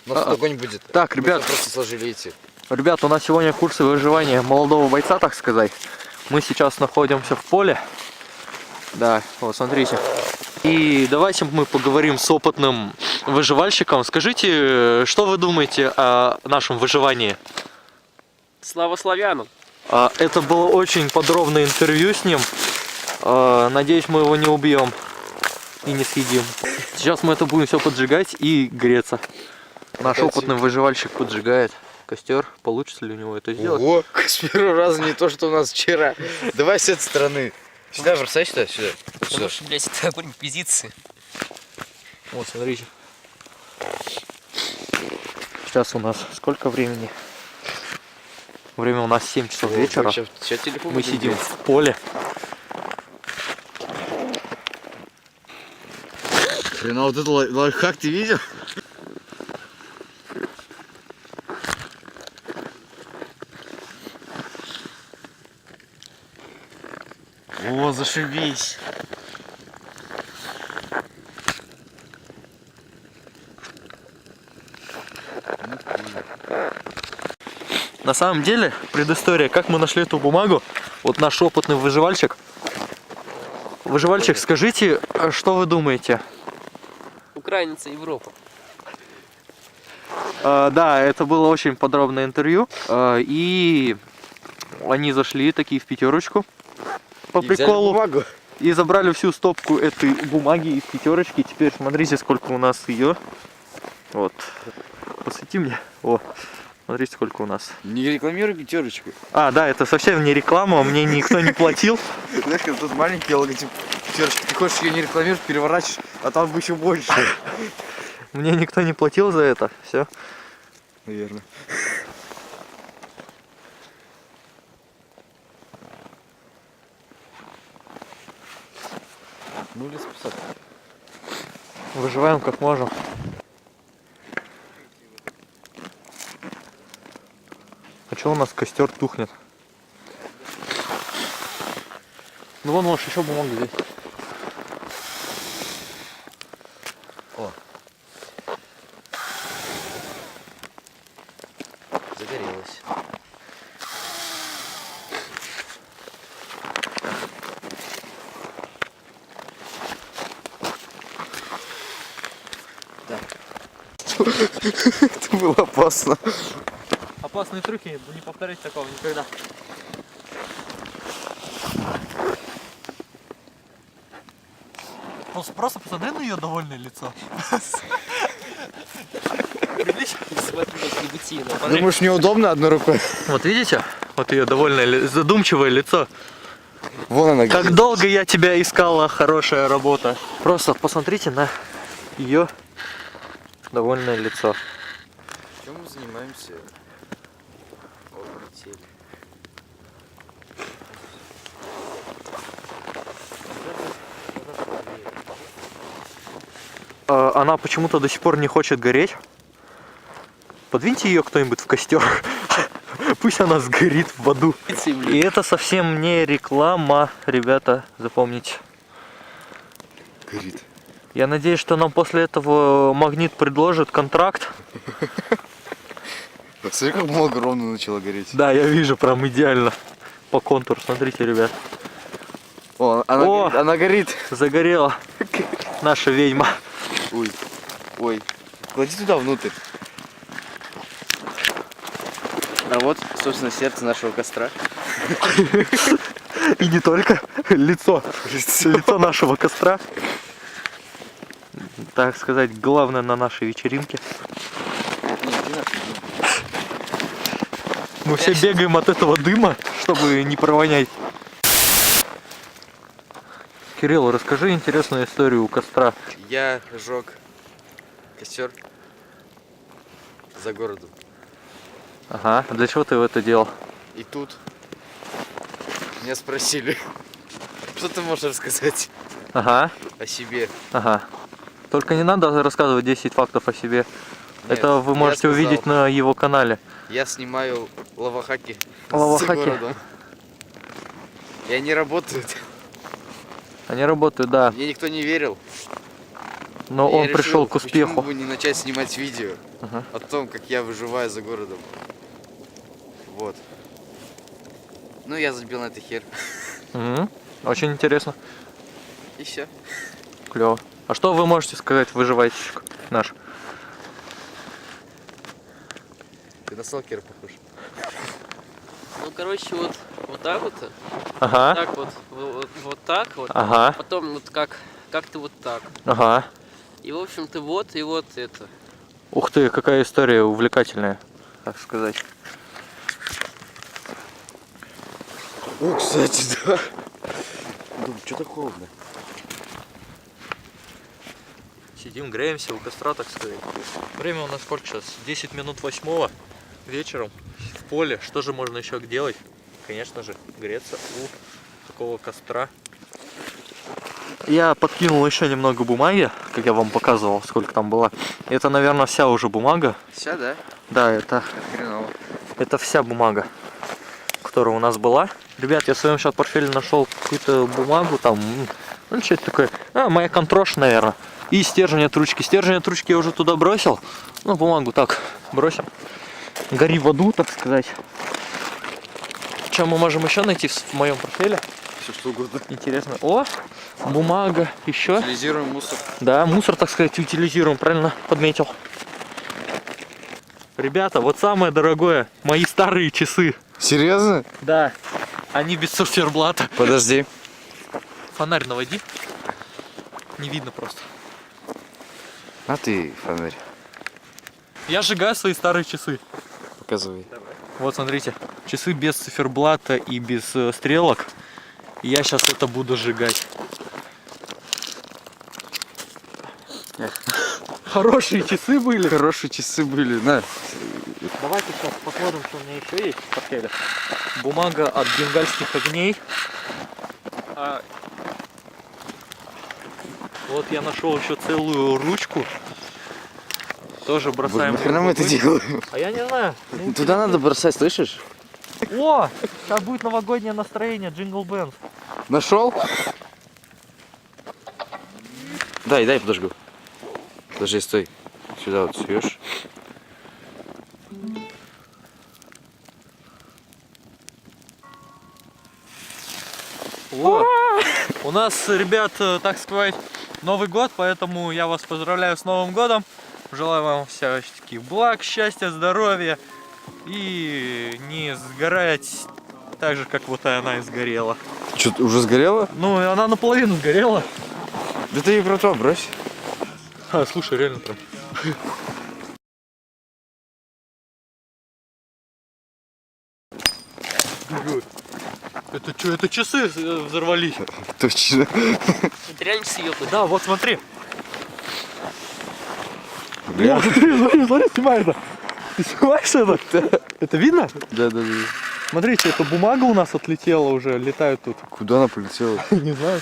У нас огонь будет. Так, ребят, просто сложили эти. Ребят, у нас сегодня курсы выживания молодого бойца, так сказать. Мы сейчас находимся в поле. Да, вот смотрите. И давайте мы поговорим с опытным выживальщиком. Скажите, что вы думаете о нашем выживании? Слава славянам! Это было очень подробное интервью с ним. Надеюсь, мы его не убьем и не съедим. Сейчас мы это будем все поджигать и греться. Наш опытный выживальщик поджигает костер. Получится ли у него это сделать? Ого, с первого раза не то, что у нас вчера. Давай с этой стороны. Сюда бросай, сюда. Потому что, блядь, это огонь инквизиции. Вот, смотрите. Сейчас у нас сколько времени? Время у нас 7 часов вечера. Сейчас телефон Мы сидим в поле. Блин, а вот этот лайфхак ты видел? О, зашибись. На самом деле, предыстория, как мы нашли эту бумагу. Вот наш опытный выживальщик. Выживальщик, скажите, что вы думаете? Украинец и Европа. Да, это было очень подробное интервью. И они зашли такие в пятерочку по приколу. И забрали всю стопку этой бумаги из пятерочки. Теперь смотрите, сколько у нас ее. Вот. Посвети мне. О, смотрите, сколько у нас. Не рекламируй пятерочку. Да, это совсем не реклама, мне никто не платил. Знаешь, когда тут маленький логотип пятерочки, ты хочешь ее не рекламировать, переворачиваешь, а там бы еще больше. Мне никто не платил за это. Все. Наверное. Ну, лесопосадка. Выживаем как можем. А что у нас костер тухнет? Ну вон, может, еще бумага здесь. О. Загорелась. Это было опасно. Опасные трюки, не повторять такого никогда. Просто посмотри на ее довольное лицо. Думаешь, неудобно одной рукой? Вот видите? Вот ее довольное, задумчивое лицо. Вон она. Как долго я тебя искала, хорошая работа. Просто посмотрите на ее довольное лицо. Чем мы занимаемся? Она почему-то до сих пор не хочет гореть. Подвиньте ее кто-нибудь в костер. Пусть она сгорит в аду. И это совсем не реклама, ребята, запомните. Горит. Я надеюсь, что нам после этого Магнит предложит контракт. Смотри, как много ровно начало гореть. Да, я вижу, прям идеально. По контуру, смотрите, ребят. О, она горит. Загорела наша ведьма. Ой, ой. Клади туда внутрь. А вот, собственно, сердце нашего костра. И не только лицо. Лицо нашего костра. Так сказать, главное на нашей вечеринке. Мы все бегаем от этого дыма, чтобы не провонять. Кирилл, расскажи интересную историю у костра. Я жег костер за городом. Ага, а для чего ты это делал? И тут меня спросили, что ты можешь рассказать Ага, о себе. ага. Только не надо рассказывать 10 фактов о себе. Нет, это вы я можете сказал. увидеть на его канале. Я снимаю лавахаки Лавахаки. за городом. И они работают. Они работают, да. Мне никто не верил. но Я он решил, пришел к Почему успеху. бы не начать снимать видео Ага. о том, как я выживаю за городом. Вот. Ну, я забил на это хер. Мгм. Очень интересно. И все. Клево. А что вы можете сказать, выживальщик наш? Ты на сталкера похож. Ну, короче, вот так вот. Ага. Так вот так вот. Ага. Потом вот как ты вот так. Ага. И, в общем-то, вот и вот это. Ух ты, какая история увлекательная, так сказать. О, кстати, да. Думаю, что так холодно? Сидим, греемся у костра, так сказать. Время у нас сколько сейчас? 10 минут 8 вечером в поле. Что же можно еще делать? Конечно же, греться у такого костра. Я подкинул еще немного бумаги, как я вам показывал, сколько там было. Это, наверное, вся уже бумага. Вся, да? Да, это Хреново. вся бумага, которая у нас была. Ребят, я в своем сейчас портфеле нашел какую-то бумагу, там, ну что это такое? Моя контроша, наверное. И стержень от ручки. Стержень от ручки я уже туда бросил. Ну, бумагу так бросим. Гори в аду, так сказать. Что мы можем еще найти в моем портфеле? Все что угодно. Интересно. О, бумага, еще. Утилизируем мусор. Да, мусор, так сказать, утилизируем, правильно подметил. Ребята, вот самое дорогое, мои старые часы. Серьезно? Да, они без циферблата. Подожди. Фонарь наводи. Не видно просто. А ты фонарь. Я сжигаю свои старые часы. Показывай. Вот, смотрите, часы без циферблата и без стрелок. И я сейчас это буду сжигать. Хорошие часы были. Хорошие часы были. На. Давайте сейчас посмотрим, что у меня еще есть в портфеле. Бумага от бенгальских огней. Вот я нашел еще целую ручку. Тоже бросаем. Нахрена мы это делаем? А я не знаю. Туда надо бросать, слышишь? О! Сейчас будет новогоднее настроение, Джингл Бенд. Нашел? Дай, подожгу. Подожди, стой. Сюда вот суешь. О! У нас, ребят, так сказать, Новый год, поэтому я вас поздравляю с Новым годом. Желаю вам всяческих благ, счастья, здоровья и не сгорать так же, как вот она и сгорела. Что, уже сгорело? Ну, она наполовину сгорела. Да ты и про то брось. Слушай, реально прям. Это что, это часы взорвались? Точно. Это реально часы ёбнут. Да, вот смотри. Бля. О, смотри, снимай это. Ты снимаешь это? Это видно? Да. Смотрите, эта бумага у нас отлетела уже, летают тут. Куда она полетела? Не знаю.